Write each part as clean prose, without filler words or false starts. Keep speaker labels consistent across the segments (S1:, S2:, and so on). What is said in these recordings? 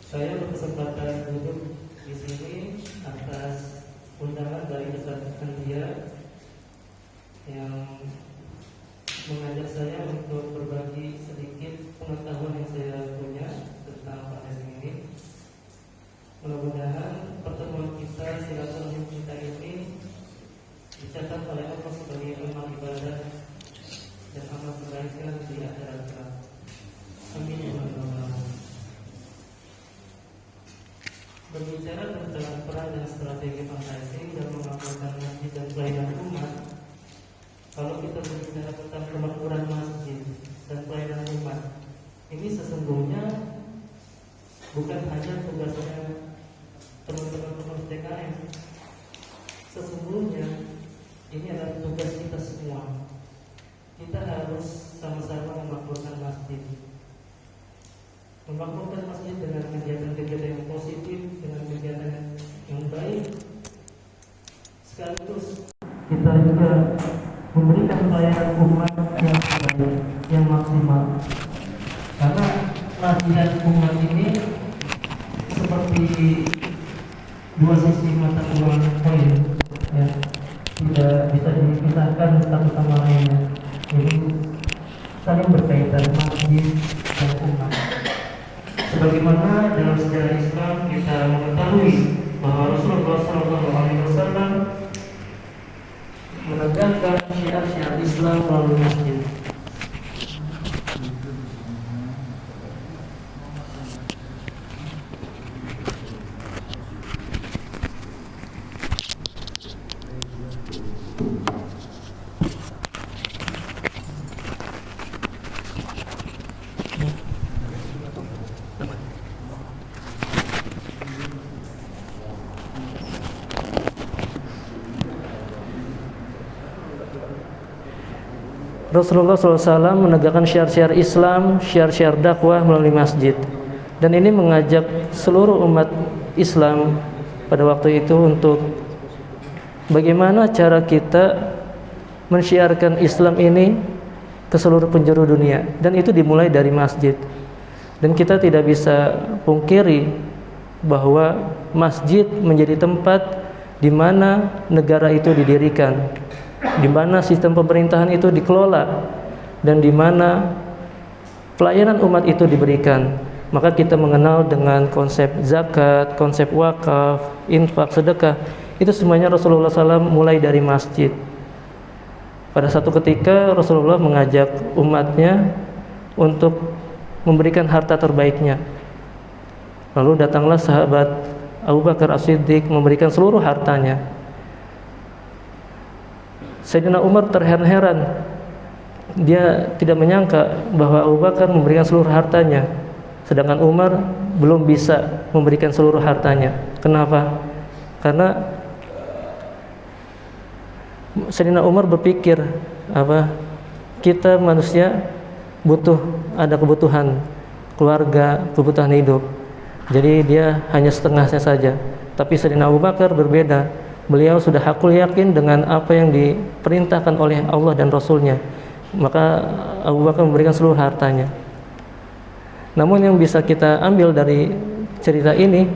S1: Saya berkesempatan duduk di sini atas undangan dari Ustaz Andia yang mengajak saya untuk berbagi sedikit pengetahuan yang saya punya tentang fundraising ini. Mudah-mudahan pertemuan kita, silaturahim kita ini dicatat oleh Allah sebagai amal ibadah dan amal kebaikan di akhirat kelak. Amin ya rabbal alamin. Berbicara tentang peran dan strategi fundraising dan memakmurkan masjid dan pelayanan umat, kalau kita berbicara tentang kemakmuran masjid dan pelayanan umat, ini sesungguhnya bukan hanya tugasnya teman-teman pengurus TKM. Sesungguhnya ini adalah tugas kita semua. Kita harus sama-sama memakmurkan masjid. Memakmurkan masjid dengan kegiatan-kegiatan yang positif, dengan kegiatan yang baik, sekaligus kita juga memberikan pelayanan umat yang baik, yang maksimal. Karena masjid dan umat ini seperti dua sisi mata uang koin, ya, tidak bisa dipisahkan satu sama lainnya. Jadi saling berkaitan masjid dan umat. Sebagaimana dalam sejarah Islam kita mengetahui bahwa Rasulullah SAW menegakkan syiar-syiar Islam melalui masjid. Rasulullah SAW menegakkan syiar-syiar Islam, syiar-syiar dakwah melalui masjid. Dan ini mengajak seluruh umat Islam pada waktu itu untuk bagaimana cara kita mensyiarkan Islam ini ke seluruh penjuru dunia. Dan itu dimulai dari masjid. Dan kita tidak bisa pungkiri bahwa masjid menjadi tempat di mana negara itu didirikan, di mana sistem pemerintahan itu dikelola, dan di mana pelayanan umat itu diberikan. Maka kita mengenal dengan konsep zakat, konsep wakaf, infak, sedekah. Itu semuanya Rasulullah SAW mulai dari masjid. Pada satu ketika Rasulullah mengajak umatnya untuk memberikan harta terbaiknya. Lalu datanglah sahabat Abu Bakar As-Siddiq memberikan seluruh hartanya. Sayyidina Umar terheran-heran. Dia tidak menyangka bahwa Abu Bakar memberikan seluruh hartanya, sedangkan Umar belum bisa memberikan seluruh hartanya. Kenapa? Karena Sayyidina Umar berpikir, kita manusia ada kebutuhan keluarga, kebutuhan hidup. Jadi dia hanya setengahnya saja. Tapi Sayyidina Abu Bakar berbeda. Beliau sudah hakul yakin dengan apa yang diperintahkan oleh Allah dan Rasulnya. Maka Abu Bakar memberikan seluruh hartanya. Namun yang bisa kita ambil dari cerita ini,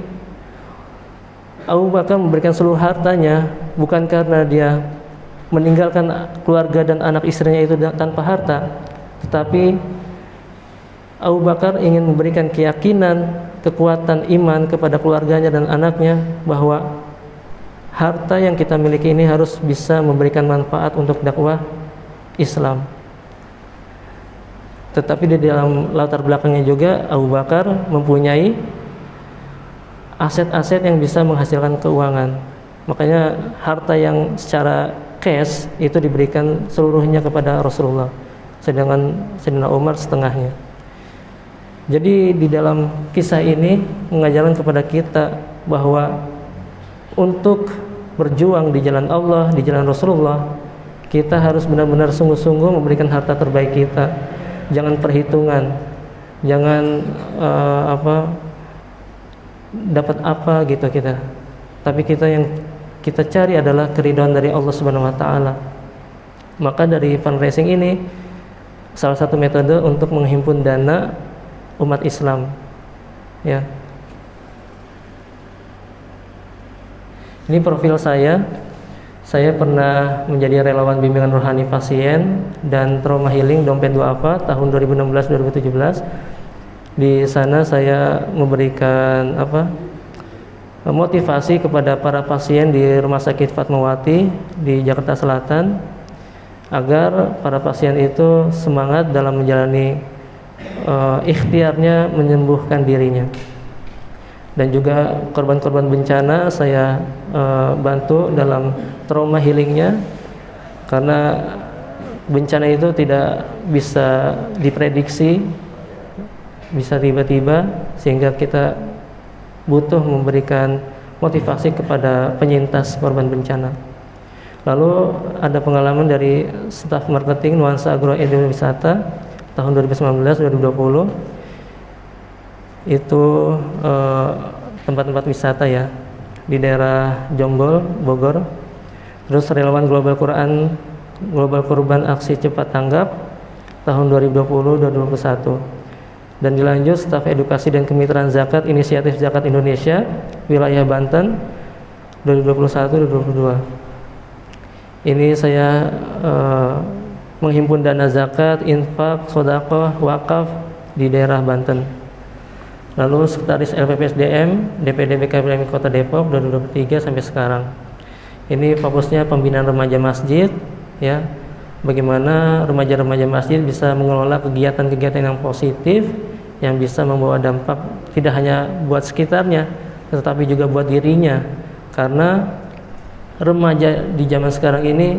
S1: Abu Bakar memberikan seluruh hartanya bukan karena dia meninggalkan keluarga dan anak istrinya itu tanpa harta, tetapi Abu Bakar ingin memberikan keyakinan, kekuatan iman kepada keluarganya dan anaknya bahwa harta yang kita miliki ini harus bisa memberikan manfaat untuk dakwah Islam. Tetapi di dalam latar belakangnya juga Abu Bakar mempunyai aset-aset yang bisa menghasilkan keuangan. Makanya harta yang secara cash itu diberikan seluruhnya kepada Rasulullah, sedangkan Sayyidina Umar setengahnya. Jadi di dalam kisah ini mengajarkan kepada kita bahwa untuk berjuang di jalan Allah, di jalan Rasulullah, kita harus benar-benar sungguh-sungguh memberikan harta terbaik kita. Jangan perhitungan, jangan dapat apa gitu kita. Tapi yang kita cari adalah keridhaan dari Allah Subhanahu wa taala. Maka dari fundraising ini salah satu metode untuk menghimpun dana umat Islam. Ya. Ini profil saya. Saya pernah menjadi relawan bimbingan rohani pasien dan trauma healing Dompet Duafa tahun 2016-2017. Di sana saya memberikan motivasi kepada para pasien di Rumah Sakit Fatmawati di Jakarta Selatan agar para pasien itu semangat dalam menjalani ikhtiarnya menyembuhkan dirinya. Dan juga korban-korban bencana saya bantu dalam trauma healingnya, karena bencana itu tidak bisa diprediksi, bisa tiba-tiba, sehingga kita butuh memberikan motivasi kepada penyintas korban bencana. Lalu ada pengalaman dari staf marketing Nuansa Agro Wisata tahun 2019-2020. Itu tempat-tempat wisata ya di daerah Jonggol, Bogor. Terus relawan Global Kurban Aksi Cepat Tanggap tahun 2020-2021. Dan dilanjut staf edukasi dan kemitraan zakat Inisiatif Zakat Indonesia wilayah Banten 2021-2022. Ini saya menghimpun dana zakat, infak, sedekah, wakaf di daerah Banten. Lalu sekretaris LPPSDM DPD BKPM Kota Depok 2023 sampai sekarang. Ini fokusnya pembinaan remaja masjid ya. Bagaimana remaja-remaja masjid bisa mengelola kegiatan-kegiatan yang positif yang bisa membawa dampak tidak hanya buat sekitarnya tetapi juga buat dirinya. Karena remaja di zaman sekarang ini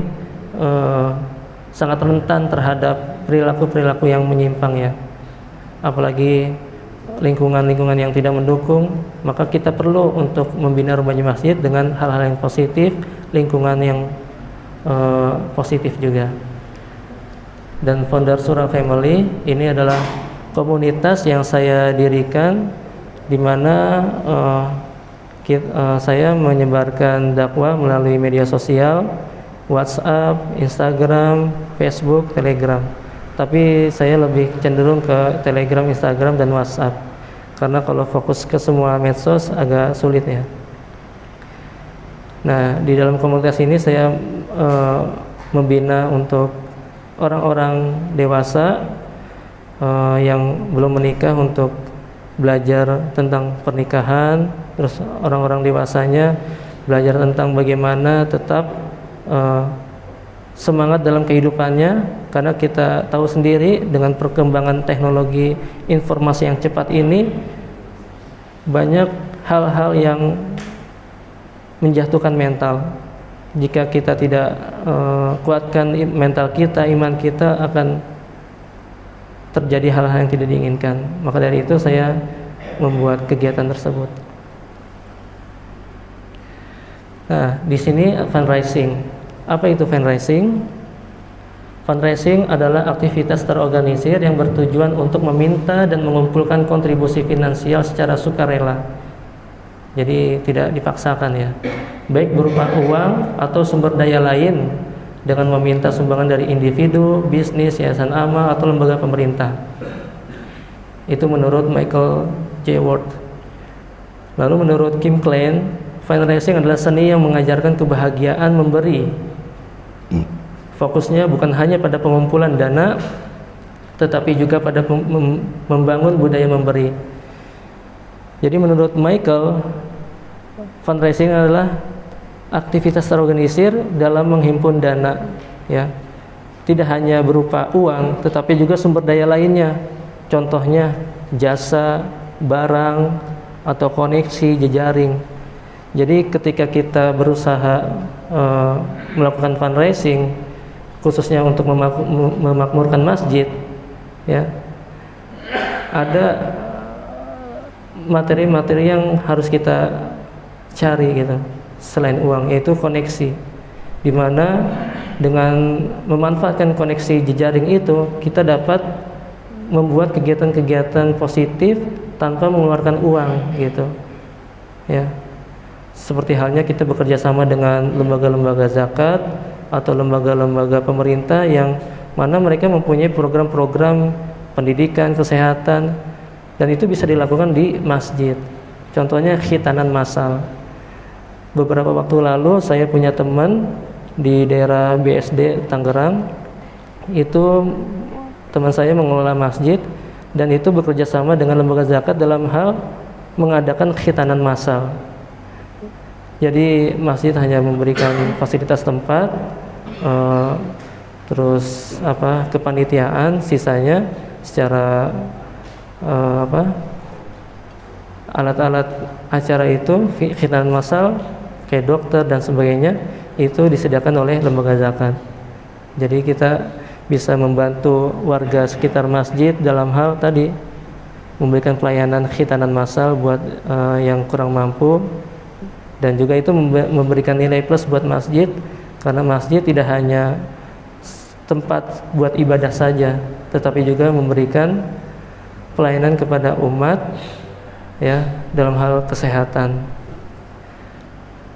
S1: sangat rentan terhadap perilaku-perilaku yang menyimpang ya. Apalagi lingkungan-lingkungan yang tidak mendukung, maka kita perlu untuk membina remaja masjid dengan hal-hal yang positif, lingkungan yang positif juga. Dan founder Surah Family ini adalah komunitas yang saya dirikan, di mana saya menyebarkan dakwah melalui media sosial, WhatsApp, Instagram, Facebook, Telegram. Tapi saya lebih cenderung ke Telegram, Instagram, dan WhatsApp, karena kalau fokus ke semua medsos agak sulit ya. Nah, di dalam komunitas ini saya membina untuk orang-orang dewasa yang belum menikah untuk belajar tentang pernikahan. Terus orang-orang dewasanya belajar tentang bagaimana tetap semangat dalam kehidupannya, karena kita tahu sendiri dengan perkembangan teknologi informasi yang cepat ini banyak hal-hal yang menjatuhkan mental. Jika kita tidak kuatkan mental kita, iman kita, akan terjadi hal-hal yang tidak diinginkan. Maka dari itu saya membuat kegiatan tersebut. Nah, di sini fundraising. Apa itu fundraising? Fundraising adalah aktivitas terorganisir yang bertujuan untuk meminta dan mengumpulkan kontribusi finansial secara sukarela. Jadi tidak dipaksakan ya. Baik berupa uang atau sumber daya lain dengan meminta sumbangan dari individu, bisnis, yayasan amal atau lembaga pemerintah. Itu menurut Michael J. Ward. Lalu menurut Kim Klein, fundraising adalah seni yang mengajarkan kebahagiaan memberi. Fokusnya bukan hanya pada pengumpulan dana, tetapi juga pada membangun budaya memberi. Jadi menurut Michael, fundraising adalah aktivitas terorganisir dalam menghimpun dana, ya. Tidak hanya berupa uang, tetapi juga sumber daya lainnya. Contohnya jasa, barang, atau koneksi jejaring. Jadi ketika kita berusaha melakukan fundraising, khususnya untuk memakmurkan masjid, ya, ada materi-materi yang harus kita cari gitu selain uang, yaitu koneksi, di mana dengan memanfaatkan koneksi jejaring itu kita dapat membuat kegiatan-kegiatan positif tanpa mengeluarkan uang gitu ya. Seperti halnya kita bekerja sama dengan lembaga-lembaga zakat atau lembaga-lembaga pemerintah yang mana mereka mempunyai program-program pendidikan, kesehatan, dan itu bisa dilakukan di masjid. Contohnya khitanan massal. beberapa waktu lalu saya punya teman di daerah BSD Tangerang. Itu teman saya mengelola masjid dan itu bekerja sama dengan lembaga zakat dalam hal mengadakan khitanan massal. Jadi masjid hanya memberikan fasilitas tempat, terus kepanitiaan, sisanya secara alat-alat acara itu khitanan massal kayak dokter dan sebagainya itu disediakan oleh lembaga zakat. Jadi kita bisa membantu warga sekitar masjid dalam hal tadi memberikan pelayanan khitanan massal buat yang kurang mampu, dan juga itu memberikan nilai plus buat masjid karena masjid tidak hanya tempat buat ibadah saja, tetapi juga memberikan pelayanan kepada umat ya dalam hal kesehatan.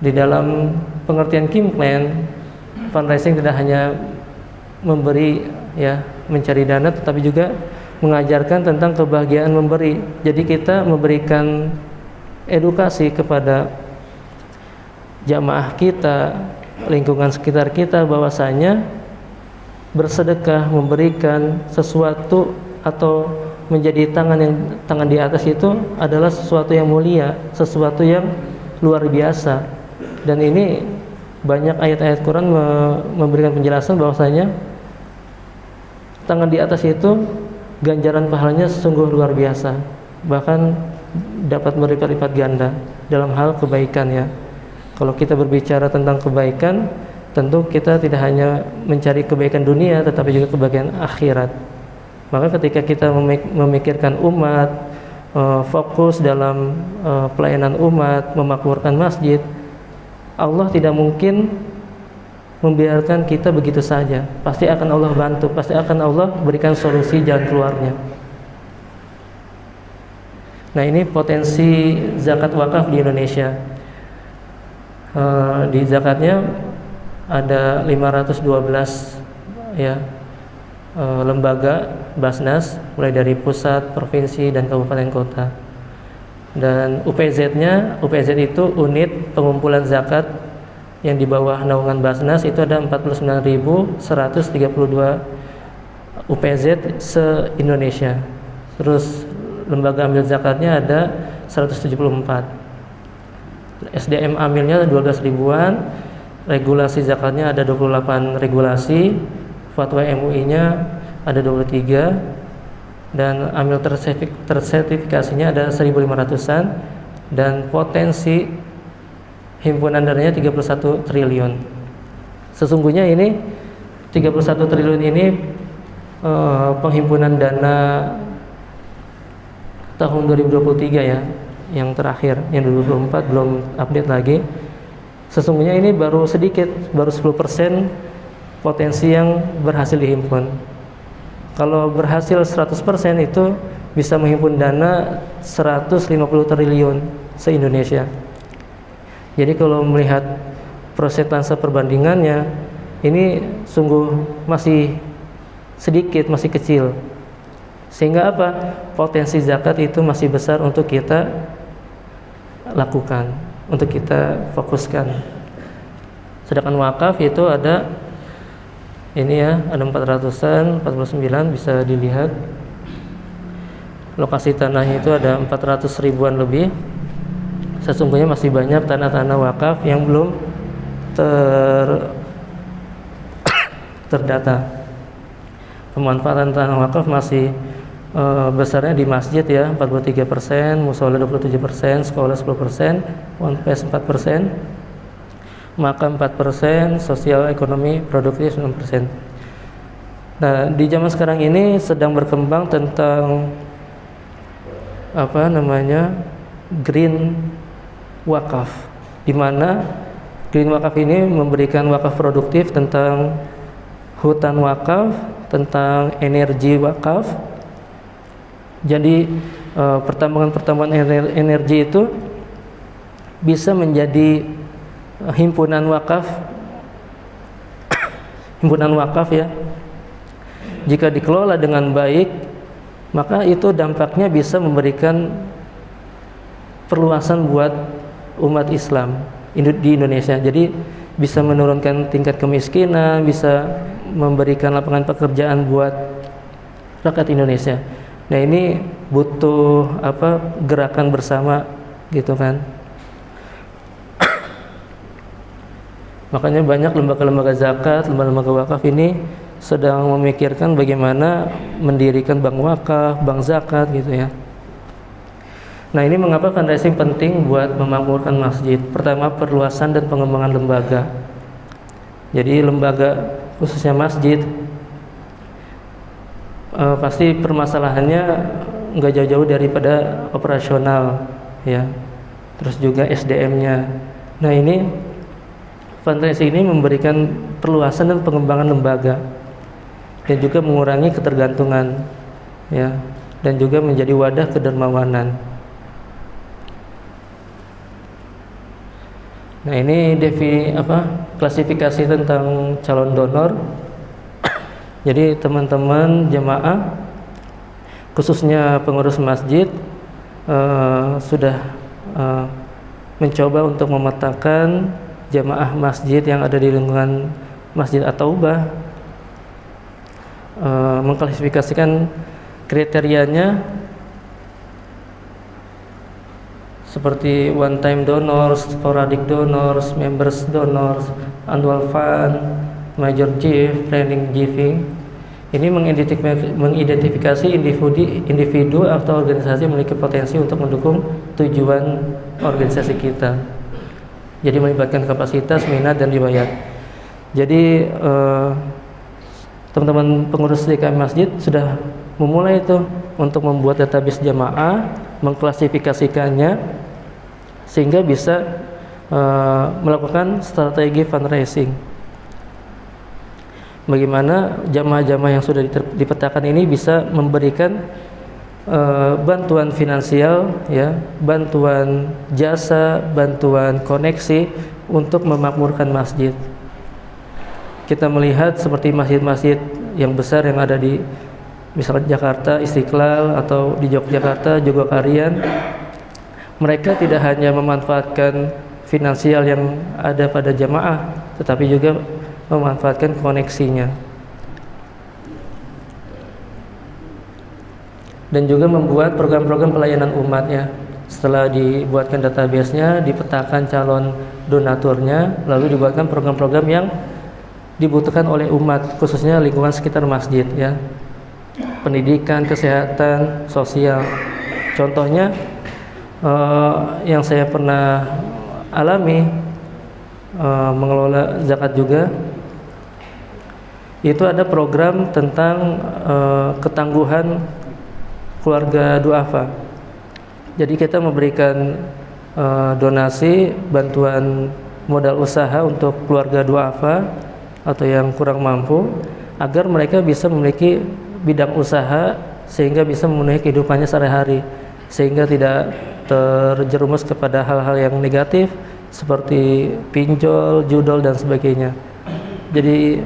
S1: Di dalam pengertian Kimplan, fundraising tidak hanya memberi ya, mencari dana, tetapi juga mengajarkan tentang kebahagiaan memberi. Jadi kita memberikan edukasi kepada jamaah kita, lingkungan sekitar kita, bahwasanya bersedekah, memberikan sesuatu atau menjadi tangan di atas itu adalah sesuatu yang mulia, sesuatu yang luar biasa. Dan ini banyak ayat-ayat Quran memberikan penjelasan bahwasanya tangan di atas itu ganjaran pahalanya sungguh luar biasa, bahkan dapat berlipat-lipat ganda dalam hal kebaikan ya. Kalau kita berbicara tentang kebaikan, tentu kita tidak hanya mencari kebaikan dunia, tetapi juga kebaikan akhirat. Maka ketika kita memikirkan umat, fokus dalam pelayanan umat, memakmurkan masjid, Allah tidak mungkin membiarkan kita begitu saja. Pasti akan Allah bantu, pasti akan Allah berikan solusi jalan keluarnya. Nah, ini potensi zakat wakaf di Indonesia. Di zakatnya ada 512 ya lembaga Basnas, mulai dari pusat, provinsi, dan kabupaten kota. Dan UPZ-nya, UPZ itu unit pengumpulan zakat yang di bawah naungan Basnas, itu ada 49.132 UPZ se-Indonesia. Terus lembaga amil zakatnya ada 174. SDM amilnya 12 ribuan, regulasi zakatnya ada 28 regulasi, fatwa MUI-nya ada 23, dan amil tersertifikasinya ada 1.500-an, dan potensi himpunan dananya 31 triliun. Sesungguhnya ini 31 triliun ini penghimpunan dana tahun 2023 ya, yang terakhir, yang 2024 belum update lagi. Sesungguhnya ini baru sedikit, baru 10% potensi yang berhasil dihimpun. Kalau berhasil 100% itu bisa menghimpun dana 150 triliun se-Indonesia. Jadi kalau melihat persentase perbandingannya, ini sungguh masih sedikit, masih kecil. Sehingga apa? Potensi zakat itu masih besar untuk kita lakukan, untuk kita fokuskan. Sedangkan wakaf itu ada ini ya, ada 400-an, 49 bisa dilihat. Lokasi tanahnya itu ada 400 ribuan lebih. Sesungguhnya masih banyak tanah-tanah wakaf yang belum terdata. Pemanfaatan tanah wakaf masih besarnya di masjid ya, 43%, mushola 27%, sekolah 10%, ponpes 4%, makam 4%, sosial ekonomi produktif 9%. Nah, di zaman sekarang ini sedang berkembang tentang green wakaf, di mana green wakaf ini memberikan wakaf produktif tentang hutan wakaf, tentang energi wakaf. Jadi pertambangan energi itu bisa menjadi himpunan wakaf ya. Jika dikelola dengan baik, maka itu dampaknya bisa memberikan perluasan buat umat Islam di Indonesia. Jadi bisa menurunkan tingkat kemiskinan, bisa memberikan lapangan pekerjaan buat rakyat Indonesia. Nah, ini butuh gerakan bersama gitu kan. Makanya banyak lembaga-lembaga zakat, lembaga-lembaga wakaf ini sedang memikirkan bagaimana mendirikan bank wakaf, bank zakat gitu ya. Nah, ini mengapa fundraising penting buat memakmurkan masjid. Pertama, perluasan dan pengembangan lembaga. Jadi lembaga khususnya masjid pasti permasalahannya nggak jauh-jauh daripada operasional ya, terus juga SDM-nya. Nah, ini fundraising ini memberikan perluasan dan pengembangan lembaga dan juga mengurangi ketergantungan ya, dan juga menjadi wadah kedermawanan. Nah, ini klasifikasi tentang calon donor. Jadi teman-teman jemaah khususnya pengurus masjid sudah mencoba untuk memetakan jemaah masjid yang ada di lingkungan Masjid At-Taubah, mengklasifikasikan kriterianya seperti one time donors, sporadic donors, members donors, annual fund, major gift, planning giving. Ini mengidentifikasi individu atau organisasi yang memiliki potensi untuk mendukung tujuan organisasi kita. Jadi melibatkan kapasitas, minat, dan riwayat. Jadi teman-teman pengurus DKM Masjid sudah memulai itu untuk membuat database jamaah, mengklasifikasikannya sehingga bisa melakukan strategi fundraising. Bagaimana jamaah-jamaah yang sudah dipetakan ini bisa memberikan bantuan finansial ya, bantuan jasa, bantuan koneksi untuk memakmurkan masjid. Kita melihat seperti masjid-masjid yang besar yang ada di misalnya Jakarta, Istiqlal, atau di Yogyakarta, Jogokarian, mereka tidak hanya memanfaatkan finansial yang ada pada jamaah, tetapi juga memanfaatkan koneksinya. Dan juga membuat program-program pelayanan umatnya. Setelah dibuatkan database-nya, dipetakan calon donaturnya, lalu dibuatkan program-program yang dibutuhkan oleh umat, khususnya lingkungan sekitar masjid ya. Pendidikan, kesehatan, sosial. Contohnya yang saya pernah alami mengelola zakat juga, itu ada program tentang ketangguhan keluarga duafa. Jadi kita memberikan donasi bantuan modal usaha untuk keluarga duafa atau yang kurang mampu, agar mereka bisa memiliki bidang usaha sehingga bisa memenuhi kehidupannya sehari-hari, sehingga tidak terjerumus kepada hal-hal yang negatif seperti pinjol, judol, dan sebagainya. Jadi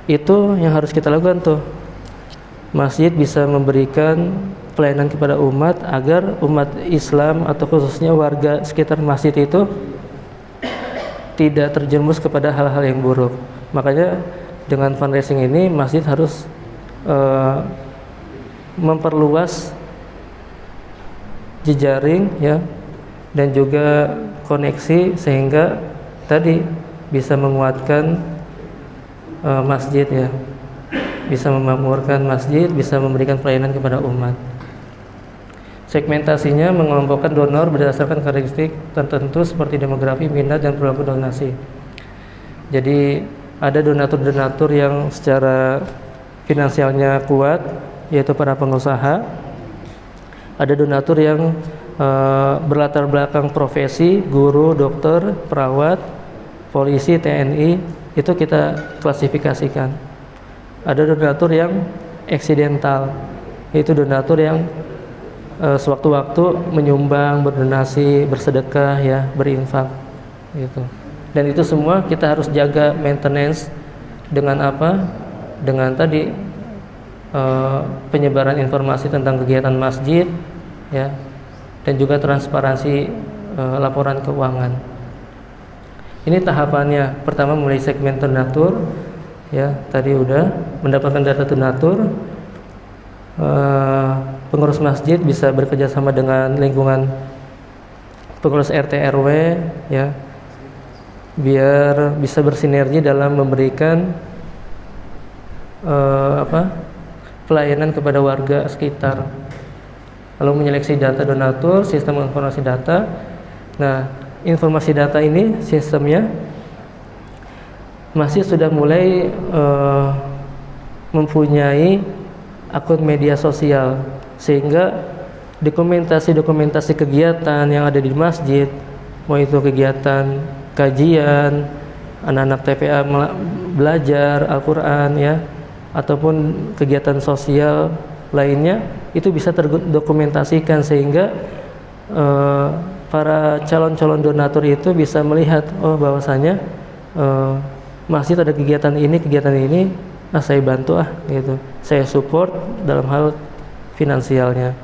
S1: itu yang harus kita lakukan tuh. Masjid bisa memberikan pelayanan kepada umat agar umat Islam atau khususnya warga sekitar masjid itu tidak terjerumus kepada hal-hal yang buruk. Makanya dengan fundraising ini masjid harus memperluas jejaring ya, dan juga koneksi sehingga tadi bisa menguatkan masjid ya, bisa memakmurkan masjid, bisa memberikan pelayanan kepada umat. Segmentasinya mengelompokkan donor berdasarkan karakteristik tertentu seperti demografi, minat, dan perilaku donasi. Jadi ada donatur-donatur yang secara finansialnya kuat, yaitu para pengusaha. Ada donatur yang berlatar belakang profesi, guru, dokter, perawat, polisi, TNI, itu kita klasifikasikan. Ada donatur yang eksidental, yaitu donatur yang sewaktu-waktu menyumbang, berdonasi, bersedekah ya, berinfak gitu. Dan itu semua kita harus jaga maintenance dengan apa? Dengan tadi penyebaran informasi tentang kegiatan masjid ya, dan juga transparansi laporan keuangan. Ini tahapannya. Pertama mulai segmen donatur, ya tadi udah mendapatkan data donatur. Pengurus masjid bisa bekerja sama dengan lingkungan pengurus RT RW, ya, biar bisa bersinergi dalam memberikan pelayanan kepada warga sekitar. Lalu menyeleksi data donatur, sistem informasi data. Nah, informasi data ini sistemnya masih sudah mulai mempunyai akun media sosial, sehingga dokumentasi kegiatan yang ada di masjid, mau itu kegiatan kajian, anak-anak TPA belajar Al-Quran, ya, ataupun kegiatan sosial lainnya, itu bisa terdokumentasikan sehingga para calon-calon donatur itu bisa melihat, oh bahwasanya masjid ada kegiatan ini, saya bantu gitu, saya support dalam hal finansialnya,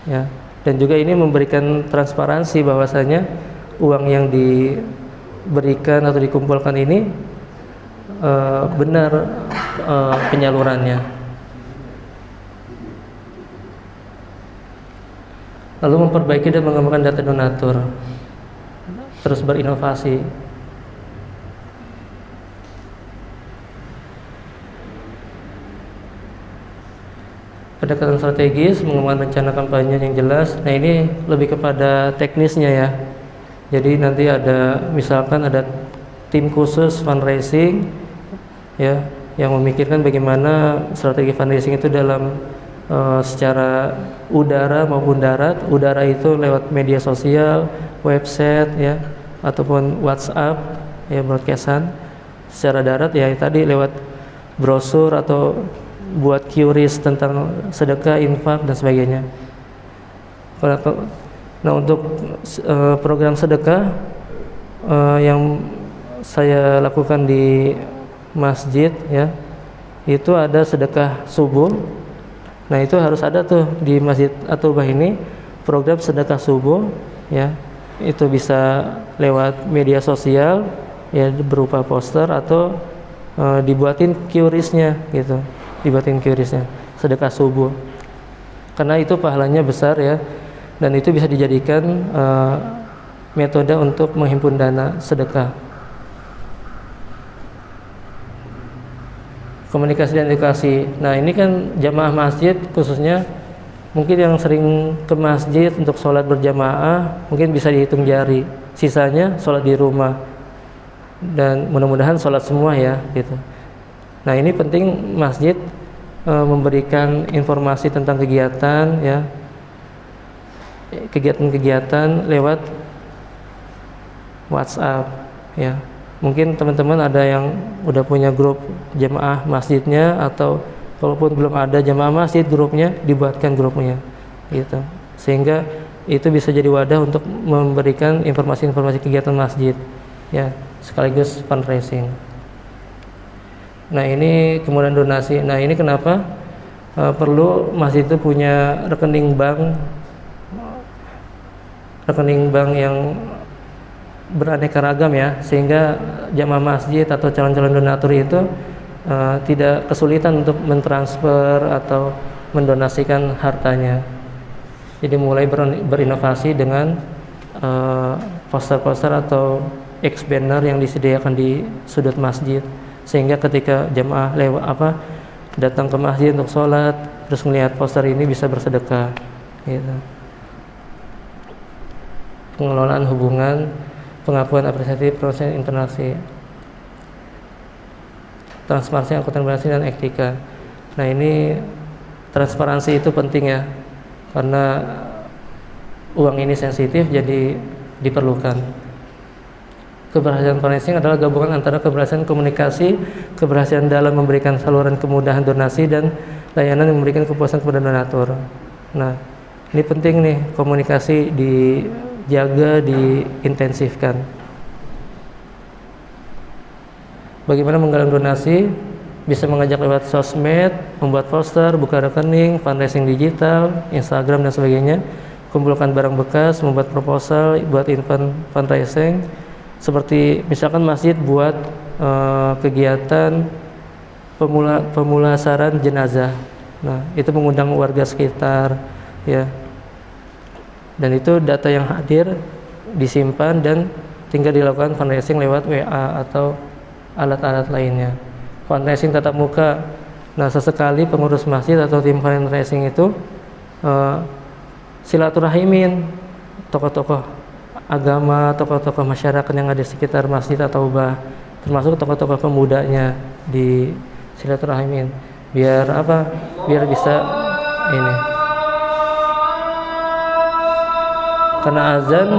S1: ya. Dan juga ini memberikan transparansi bahwasanya uang yang diberikan atau dikumpulkan ini benar penyalurannya. Lalu memperbaiki dan mengembangkan data donatur, terus berinovasi. Pendekatan strategis, mengembangkan rencana kampanye yang jelas. Nah, ini lebih kepada teknisnya, ya. Jadi nanti misalkan ada tim khusus fundraising, ya, yang memikirkan bagaimana strategi fundraising itu dalam secara udara maupun darat. Udara itu lewat media sosial, website, ya, ataupun WhatsApp, ya, broadcastan. Secara darat, ya, tadi lewat brosur atau buat QRIS tentang sedekah, infak, dan sebagainya. Nah, untuk program sedekah yang saya lakukan di masjid, ya, itu ada sedekah subuh. Nah, itu harus ada tuh di Masjid At-Taubah ini program sedekah subuh, ya. Itu bisa lewat media sosial, ya, berupa poster atau dibuatin QRIS-nya gitu. Dibuatin QRIS-nya sedekah subuh. Karena itu pahalanya besar, ya. Dan itu bisa dijadikan metode untuk menghimpun dana sedekah. Komunikasi dan edukasi. Nah, ini kan jamaah masjid khususnya, mungkin yang sering ke masjid untuk sholat berjamaah mungkin bisa dihitung jari. Sisanya sholat di rumah. Dan mudah-mudahan sholat semua, ya, gitu. Nah, ini penting masjid memberikan informasi tentang kegiatan, ya, kegiatan-kegiatan lewat WhatsApp, ya. Mungkin teman-teman ada yang udah punya grup jamaah masjidnya, atau kalaupun belum ada jamaah masjid, grupnya dibuatkan grupnya, gitu. Sehingga itu bisa jadi wadah untuk memberikan informasi-informasi kegiatan masjid, ya, sekaligus fundraising. Nah, ini kemudian donasi. Nah, ini kenapa perlu masjid itu punya rekening bank yang beraneka ragam, ya, sehingga jamaah masjid atau calon-calon donatur itu tidak kesulitan untuk mentransfer atau mendonasikan hartanya. Jadi mulai berinovasi dengan poster-poster atau X-banner yang disediakan di sudut masjid, sehingga ketika jamaah datang ke masjid untuk sholat, terus melihat poster ini bisa bersedekah, gitu. Pengelolaan hubungan, pengakuan apresiasi, proses internasi, transparansi, akuntabilitas, dan etika. Nah, ini transparansi itu penting, ya, karena uang ini sensitif, jadi diperlukan. Keberhasilan fundraising adalah gabungan antara keberhasilan komunikasi, keberhasilan dalam memberikan saluran kemudahan donasi, dan layanan yang memberikan kepuasan kepada donatur. Nah, ini penting nih, komunikasi dijaga, diintensifkan. Bagaimana menggalang donasi? Bisa mengajak lewat sosmed, membuat poster, buka rekening, fundraising digital, Instagram, dan sebagainya. kumpulkan barang bekas, membuat proposal, buat event fundraising, seperti misalkan masjid buat kegiatan pemulasaran jenazah. Nah, itu mengundang warga sekitar, ya. Dan itu data yang hadir disimpan dan tinggal dilakukan fundraising lewat WA atau alat-alat lainnya. Fundraising tatap muka. Nah, sesekali pengurus masjid atau tim fundraising itu silaturahimin tokoh-tokoh agama, tokoh-tokoh masyarakat yang ada di sekitar masjid atau termasuk tokoh-tokoh pemudanya di silaturahimin. Biar apa? Biar bisa ini. Karena azan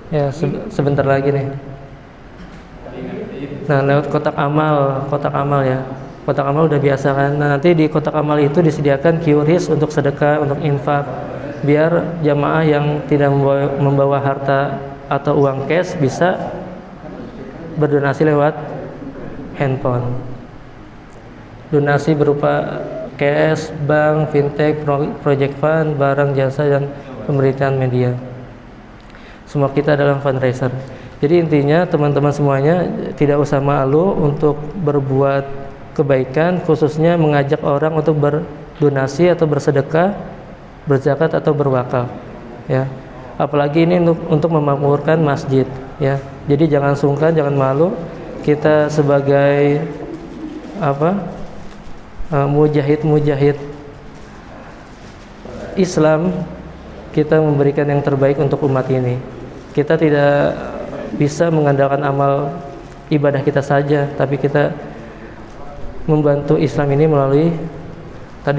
S1: ya sebentar lagi nih. Nah, lewat kotak amal ya. Kotak amal udah biasa kan. Nah, nanti di kotak amal itu disediakan QRIS untuk sedekah, untuk infak. Biar jamaah yang tidak membawa harta atau uang cash bisa berdonasi lewat handphone. Donasi berupa cash, bank, fintech, project fund, barang, jasa, dan pemberitaan media. Semua kita adalah fundraiser. Jadi intinya teman-teman semuanya tidak usah malu untuk berbuat kebaikan, khususnya mengajak orang untuk berdonasi atau bersedekah, berzakat atau berwakaf, ya. Apalagi ini untuk memakmurkan masjid, ya. Jadi jangan sungkan, jangan malu. Kita sebagai mujahid Islam, kita memberikan yang terbaik untuk umat ini. Kita tidak bisa mengandalkan amal ibadah kita saja, tapi kita membantu Islam ini melalui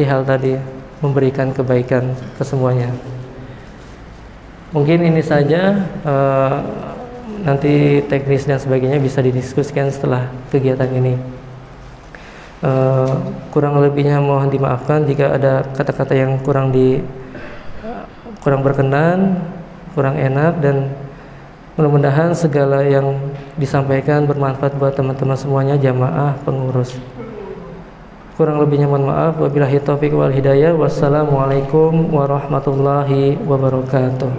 S1: hal tadi, memberikan kebaikan ke semuanya. Mungkin ini saja, nanti teknis dan sebagainya bisa didiskusikan setelah kegiatan ini. Kurang lebihnya mohon dimaafkan jika ada kata-kata yang kurang berkenan, kurang enak, dan mudah-mudahan segala yang disampaikan bermanfaat buat teman-teman semuanya, jamaah, pengurus. Kurang lebihnya mohon maaf. Wabillahi taufiq wal hidayah. Wassalamualaikum warahmatullahi wabarakatuh.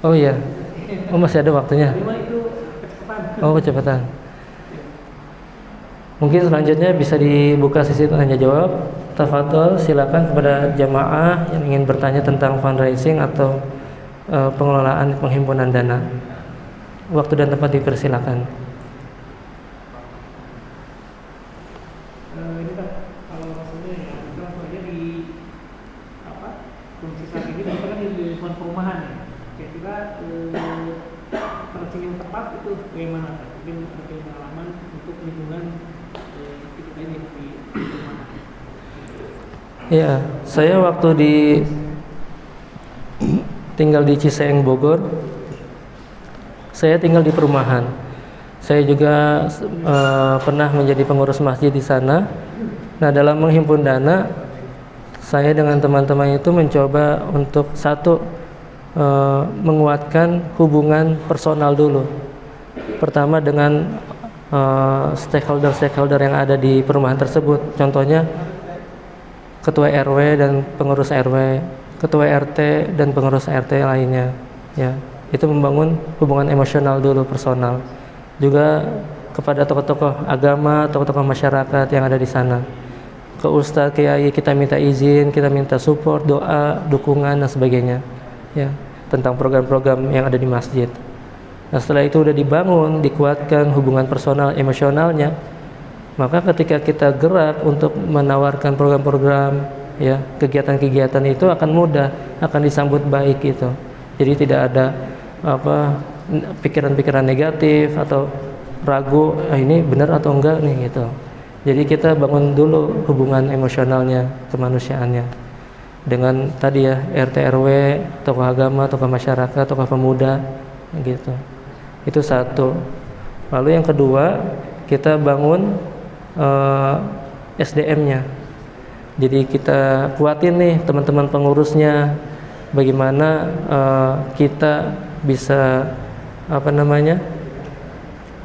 S1: Oh iya. Oh, masih ada waktunya. Oh, kecepatan. Mungkin selanjutnya bisa dibuka sesi tanya jawab. Tafadhol, silakan kepada jamaah yang ingin bertanya tentang fundraising atau pengelolaan penghimpunan dana. Waktu dan tempat dipersilakan.
S2: Ini Pak, kalau maksudnya ya, kita langsung aja di kondisi saat ini kita kan di lingkungan perumahan ya. Kira-kira fundraising yang tepat itu bagaimana Pak? Mungkin ada pengalaman untuk lingkungan kita ini di perumahan.
S1: Ya, saya waktu tinggal di Ciseeng, Bogor. Saya tinggal di perumahan. Saya juga pernah menjadi pengurus masjid di sana. Nah, dalam menghimpun dana, saya dengan teman-teman itu mencoba untuk menguatkan hubungan personal dulu. Pertama dengan stakeholder yang ada di perumahan tersebut. Contohnya ketua RW dan pengurus RW, ketua RT dan pengurus RT lainnya, ya. Itu membangun hubungan emosional dulu, personal. Juga kepada tokoh-tokoh agama, tokoh-tokoh masyarakat yang ada di sana. Ke ustadz, kiai, kita minta izin, kita minta support, doa, dukungan dan sebagainya, ya, tentang program-program yang ada di masjid. Nah, setelah itu udah dibangun, dikuatkan hubungan personal, emosionalnya, maka ketika kita gerak untuk menawarkan program-program, ya, kegiatan-kegiatan itu akan mudah, akan disambut baik gitu. Jadi tidak ada pikiran-pikiran negatif atau ragu, ini benar atau enggak nih gitu. Jadi kita bangun dulu hubungan emosionalnya, kemanusiaannya dengan tadi ya, RT RW, tokoh agama, tokoh masyarakat, tokoh pemuda, gitu. Itu satu. Lalu yang kedua, kita bangun SDM-nya. Jadi kita kuatin nih teman-teman pengurusnya, bagaimana kita bisa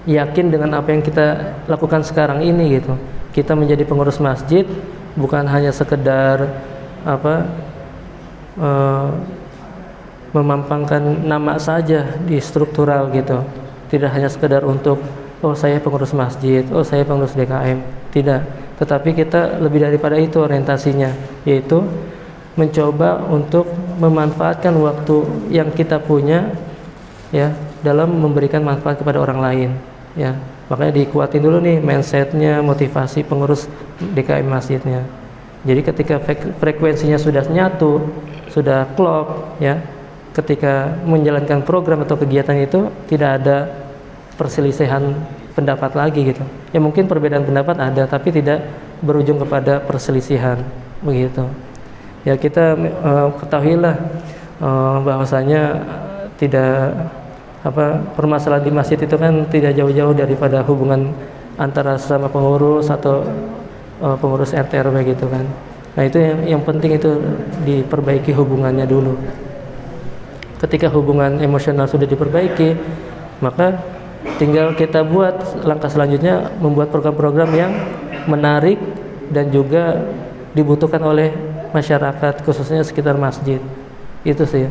S1: yakin dengan apa yang kita lakukan sekarang ini gitu. Kita menjadi pengurus masjid bukan hanya sekedar memampangkan nama saja di struktural gitu. Tidak hanya sekedar untuk saya pengurus masjid, saya pengurus DKM, tidak. Tetapi kita lebih daripada itu orientasinya, yaitu mencoba untuk memanfaatkan waktu yang kita punya ya dalam memberikan manfaat kepada orang lain ya. Makanya dikuatin dulu nih mindsetnya, motivasi pengurus DKM masjidnya. Jadi ketika frekuensinya sudah nyatu, sudah klop ya, ketika menjalankan program atau kegiatan itu tidak ada perselisihan pendapat lagi gitu. Ya mungkin perbedaan pendapat ada, tapi tidak berujung kepada perselisihan begitu. Ya kita ketahuilah bahwasanya tidak permasalahan di masjid itu kan tidak jauh-jauh daripada hubungan antara sesama pengurus atau pengurus RT RW gitu kan. Nah itu yang penting itu diperbaiki hubungannya dulu. Ketika hubungan emosional sudah diperbaiki, maka tinggal kita buat langkah selanjutnya, membuat program-program yang menarik dan juga dibutuhkan oleh masyarakat, khususnya sekitar masjid. Itu sih.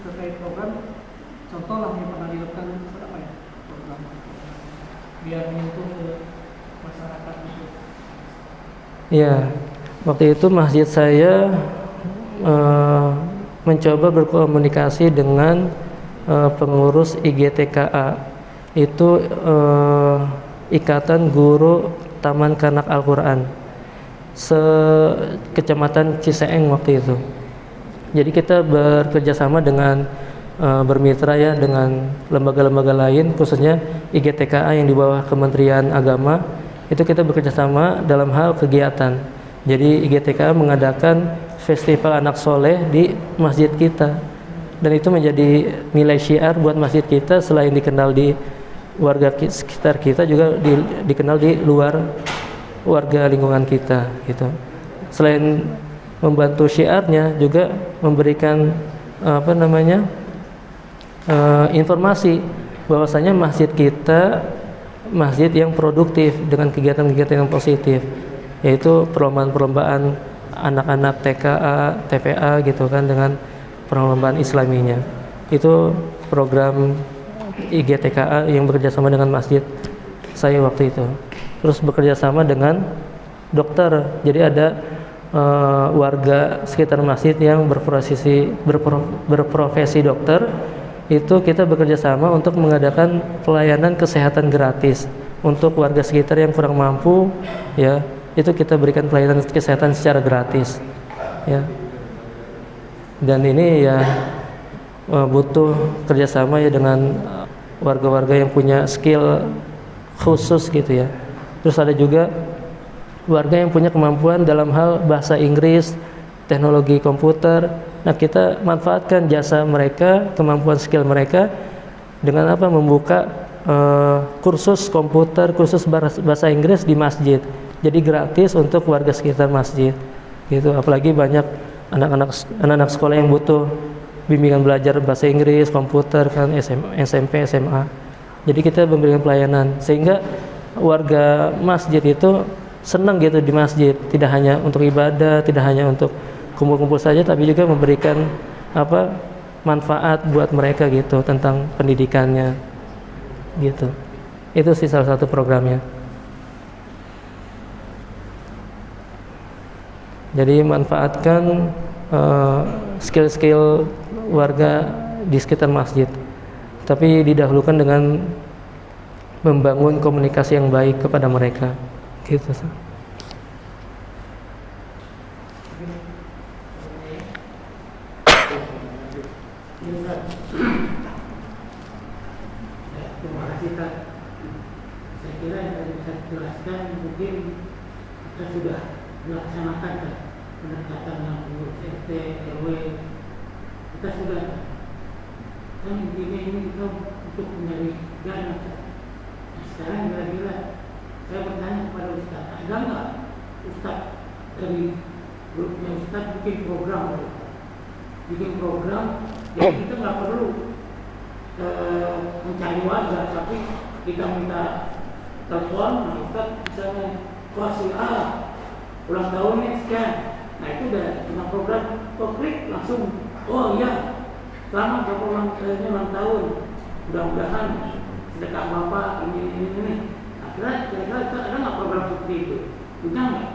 S2: Terkait program, contoh lah yang pernah dilakukan program biar menyentuh ke masyarakat itu.
S1: Ya, waktu itu masjid saya mencoba berkomunikasi dengan pengurus IGTKA, itu Ikatan Guru Taman Kanak Al-Quran Kecamatan Ciseeng waktu itu. Jadi kita bekerja sama dengan bermitra ya dengan lembaga-lembaga lain, khususnya IGTKA yang di bawah Kementerian Agama. Itu kita bekerja sama dalam hal kegiatan. Jadi IGTKA mengadakan festival anak soleh di masjid kita, dan itu menjadi nilai syiar buat masjid kita. Selain dikenal di warga sekitar kita, juga dikenal di luar warga lingkungan kita gitu. Selain membantu syiarnya, juga memberikan informasi bahwasanya masjid kita masjid yang produktif dengan kegiatan-kegiatan yang positif, yaitu perlombaan-perlombaan anak-anak TKA, TPA gitu kan, dengan perlombaan islaminya. Itu program IGTKA yang bekerja sama dengan masjid saya waktu itu. Terus bekerja sama dengan dokter. Jadi ada warga sekitar masjid yang berprofesi dokter. Itu kita bekerja sama untuk mengadakan pelayanan kesehatan gratis untuk warga sekitar yang kurang mampu ya. Itu kita berikan pelayanan kesehatan secara gratis ya. Dan ini ya butuh kerjasama ya dengan warga-warga yang punya skill khusus gitu ya. Terus ada juga warga yang punya kemampuan dalam hal bahasa Inggris, teknologi komputer. Nah kita manfaatkan jasa mereka, kemampuan skill mereka dengan membuka kursus komputer, kursus bahasa Inggris di masjid. Jadi gratis untuk warga sekitar masjid gitu. Apalagi banyak anak-anak sekolah yang butuh bimbingan belajar bahasa Inggris, komputer kan, SMP, SMA. Jadi kita memberikan pelayanan sehingga warga masjid itu senang gitu di masjid, tidak hanya untuk ibadah, tidak hanya untuk kumpul-kumpul saja, tapi juga memberikan manfaat buat mereka gitu tentang pendidikannya gitu. Itu sih salah satu programnya. Jadi manfaatkan skill-skill warga di sekitar masjid, tapi didahulukan dengan membangun komunikasi yang baik kepada mereka gitu.
S2: Terima kasih Kak. Saya kira yang tadi bisa dijelaskan mungkin kita sudah melaksanakan pendekatan yang RT RW, kita sudah
S3: kan intinya ini kita untuk mencari dana. Nah, sekarang kira-kira saya bertanya kepada Ustaz, ada nggak Ustaz dari grupnya Ustaz bikin program, jadi kita nggak perlu mencari warga, tapi kita minta telepon, nah Ustaz misalnya kuasi ulang tahunnya sekian, nah itu udah cuma program, klik langsung, oh iya selamat bapak ulang tahun, mudah-mudahan sedekah bapak ini. Nah kira-kira ada nggak program seperti itu? Punya nggak?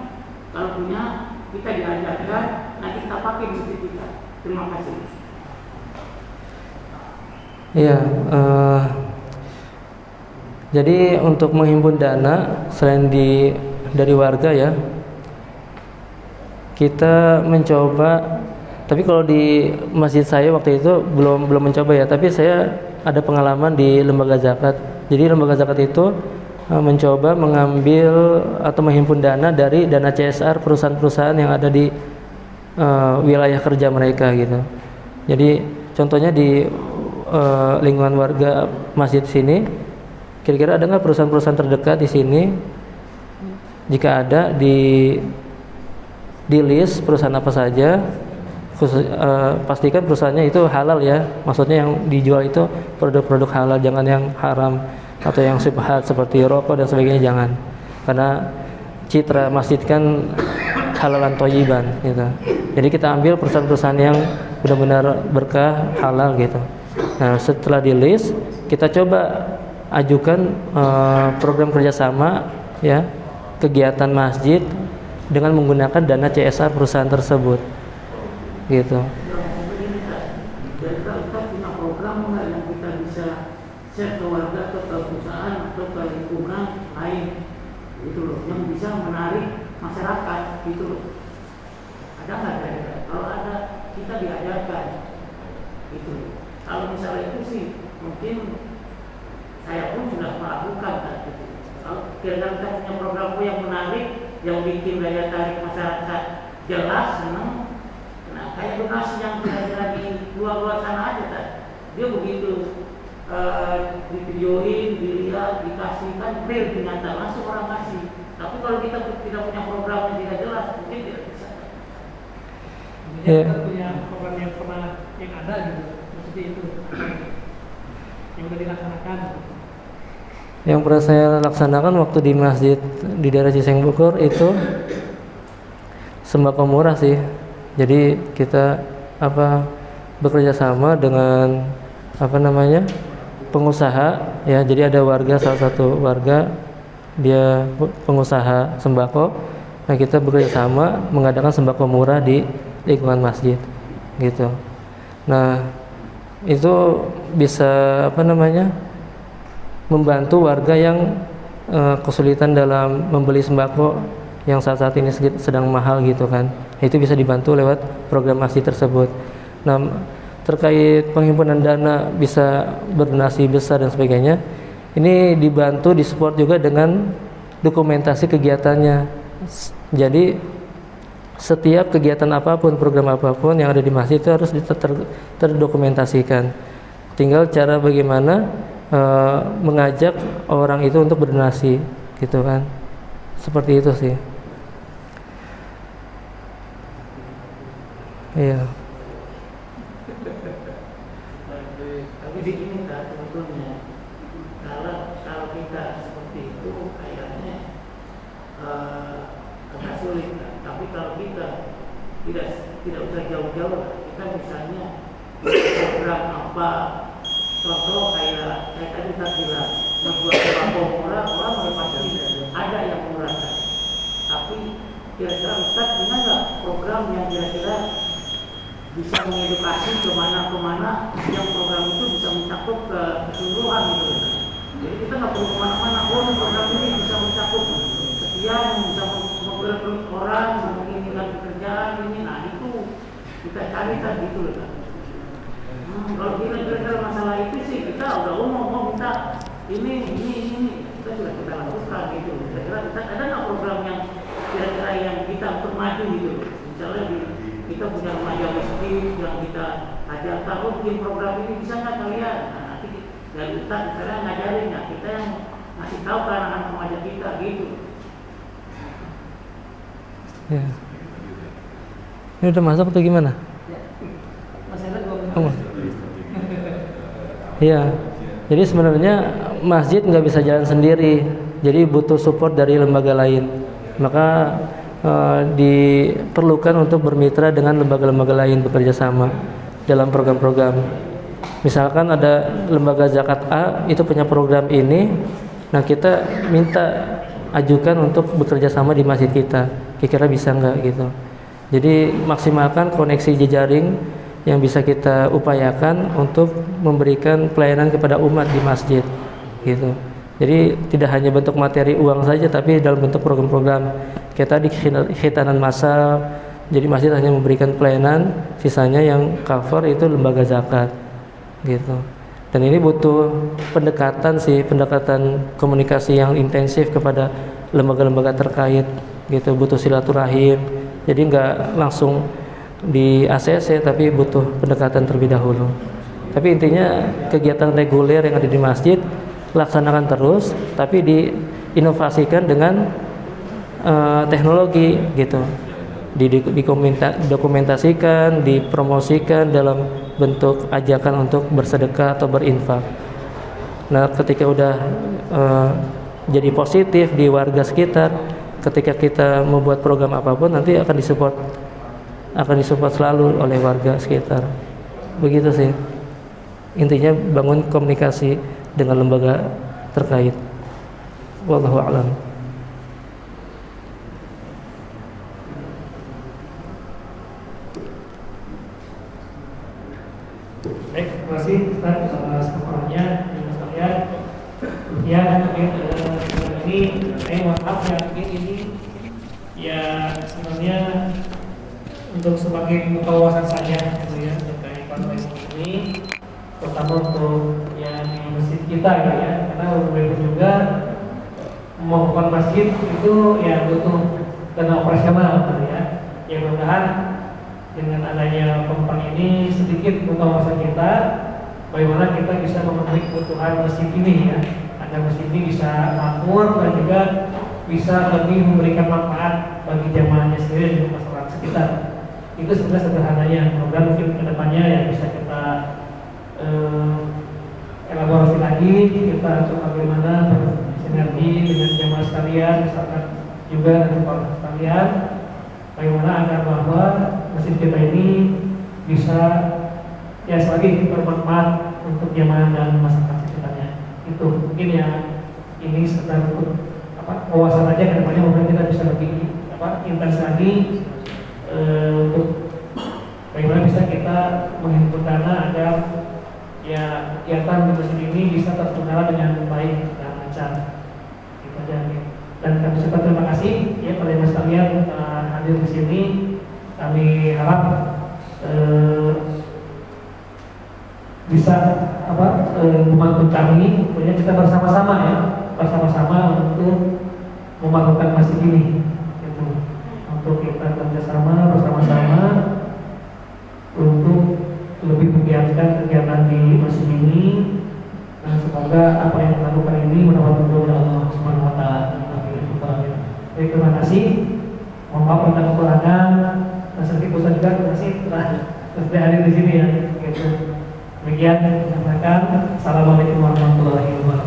S3: Kalau punya, kita diajarkan, nanti kita pakai di masjid kita. Terima kasih.
S1: Iya, jadi untuk menghimpun dana selain dari warga ya, kita mencoba. Tapi kalau di masjid saya waktu itu belum mencoba ya. Tapi saya ada pengalaman di lembaga zakat. Jadi lembaga zakat itu mencoba mengambil atau menghimpun dana dari dana CSR perusahaan-perusahaan yang ada di wilayah kerja mereka gitu. Jadi contohnya di lingkungan warga masjid sini, kira-kira ada nggak perusahaan-perusahaan terdekat di sini? Jika ada, di list perusahaan apa saja, pastikan perusahaannya itu halal ya. Maksudnya yang dijual itu produk-produk halal, jangan yang haram atau yang syubhat seperti rokok dan sebagainya, jangan. Karena citra masjid kan halalan thayyiban gitu. Jadi kita ambil perusahaan-perusahaan yang benar-benar berkah, halal gitu. Nah, setelah di list, kita coba ajukan program kerjasama ya, kegiatan masjid dengan menggunakan dana CSR perusahaan tersebut gitu.
S3: Kita punya program nggak yang kita bisa share ke warga atau ke perusahaan atau ke lingkungan lain gitu loh, yang bisa menarik masyarakat gitu loh. Ada nggak kira-kira? Kalau ada, kita diajarkan gitu. Kalau misalnya itu sih mungkin saya pun sudah melakukan kan gitu. Kalau kira-kira kita punya program yang menarik, yang bikin daya tarik masyarakat jelas, senang. Nah, kayak donasi yang kira-kira di luar sana aja kan, dia begitu divideoin, dilihat, dikasihkan real ternyata langsung orang kasih. Tapi kalau kita tidak punya program yang tidak jelas, mungkin tidak bisa.
S2: Kita punya program yang pernah yang ada gitu, seperti itu yang sudah dilaksanakan.
S1: Yang pernah saya laksanakan waktu di masjid di daerah Ciseng Bogor itu sembako murah sih. Jadi kita bekerja sama dengan pengusaha ya. Jadi ada warga, salah satu warga dia pengusaha sembako. Nah, kita bekerja sama mengadakan sembako murah di lingkungan masjid gitu. Nah, itu bisa membantu warga yang kesulitan dalam membeli sembako yang saat ini sedang mahal gitu kan. Itu bisa dibantu lewat program masjid tersebut. Nah, terkait penghimpunan dana bisa berdonasi besar dan sebagainya, ini dibantu disupport juga dengan dokumentasi kegiatannya. Jadi setiap kegiatan apapun, program apapun yang ada di masjid itu harus terdokumentasikan. Tinggal cara bagaimana mengajak orang itu untuk berdonasi gitu kan. Seperti itu sih. Iya.
S3: Tapi di sini kan sebetulnya kalau kita seperti itu kayaknya agak sulit kan. Tapi kalau kita tidak usah jauh-jauh, kita misalnya program apa, contoh kayak tadi kita bilang membuat sembako murah, orang udah pasti ada yang murah kan. Tapi kira-kira Ustaz punya nggak program yang kira-kira bisa mengedukasi kemana-kemana yang program itu bisa mencakup ke keseluruhan gitu kan. Jadi kita nggak perlu kemana-mana, program ini bisa mencakup sekian, bisa merekrut orang, menginginkan pekerjaan ini, nah itu kita cari kan gitu kan. Kalau kira-kira masalah itu sih kita udah mau minta ini kita sudah kita lakukan gitu. Kira-kira kita ada nggak program yang kira-kira yang kita untuk maju gitu, misalnya kita punya remaja masjid yang kita Ajak tahu bikin program ini bisa nggak kalian? Nah, nanti dari Ustaz misalnya ngajarin, nah kita yang ngasih tahu ke anak-anak remaja kita gitu.
S1: Ya. Ini udah masuk atau gimana?
S2: Masih ada 2 menit.
S1: Oh. Iya. Jadi sebenarnya masjid nggak bisa jalan sendiri. Jadi butuh support dari lembaga lain. Maka diperlukan untuk bermitra dengan lembaga-lembaga lain, bekerja sama dalam program-program. Misalkan ada lembaga zakat A itu punya program ini, nah kita minta ajukan untuk bekerja sama di masjid kita. Kira-kira bisa nggak gitu. Jadi maksimalkan koneksi jejaring yang bisa kita upayakan untuk memberikan pelayanan kepada umat di masjid gitu. Jadi tidak hanya bentuk materi uang saja, tapi dalam bentuk program-program. Kita di khitanan massal, jadi masjid hanya memberikan pelayanan, sisanya yang cover itu lembaga zakat gitu. Dan ini butuh pendekatan komunikasi yang intensif kepada lembaga-lembaga terkait gitu, butuh silaturahim. Jadi nggak langsung di ACC, tapi butuh pendekatan terlebih dahulu. Tapi intinya kegiatan reguler yang ada di masjid laksanakan terus, tapi diinovasikan dengan teknologi gitu, didokumentasikan, dipromosikan dalam bentuk ajakan untuk bersedekah atau berinfak. Nah, ketika udah jadi positif di warga sekitar, ketika kita membuat program apapun nanti akan disupport selalu oleh warga sekitar. Begitu sih intinya, bangun komunikasi dengan lembaga terkait. Wallahu a'lam.
S2: Baik, terima kasih Ustaz atas paparannya sekalian. Ya, mungkin ini saya maaf ya, mungkin ini ya sebenarnya untuk sebagai buka wawasan saja gitu ya terkait konferensi ini, terutama untuk ya di masjid kita gitu ya, karena begitu juga membangun masjid itu ya butuh dana operasional gitu ya. Yang mudah-mudahan dengan adanya konferensi ini sedikit buka wawasan kita, bagaimana kita bisa memenuhi kebutuhan masjid ini ya, agar masjid ini bisa makmur dan juga bisa lebih memberikan manfaat bagi jamaahnya sendiri dan masyarakat sekitar. Itu sebenarnya sederhananya. Mudah-mudahan mungkin kedepannya ya bisa kita elaborasi lagi, kita coba bagaimana bersinergi dengan jamaah sekalian, misalkan juga dengan para sekalian, bagaimana agar bahwa masjid kita ini bisa ya selagi bermanfaat untuk jamaah dan masyarakat sekitarnya. Itu mungkin ya, ini sekedar untuk wawasan aja, ke depannya mungkin kita bisa lebih intens lagi untuk bagaimana bisa kita menghimpun dana agar ya kegiatan di masjid ini bisa terselenggara dengan baik dan lancar. Itu aja. Dan kami ucapkan terima kasih ya pada mas kalian hadir di sini. Kami harap bisa membantu kami, pokoknya kita bersama-sama ya, untuk membangun masjid ini. Gitu. Untuk kita bersama-sama untuk lebih menggiatkan kegiatan di masjid ini, dan semoga apa yang kita lakukan ini mendapat ridho dari Allah Subhanahu wa taala. Baik, terima kasih. Mohon maaf tentang kekurangan. Dan sedikit bosan juga, terima kasih telah hadir di sini ya. Gitu. Demikian, sampaikan. Assalamualaikum warahmatullahi wabarakatuh.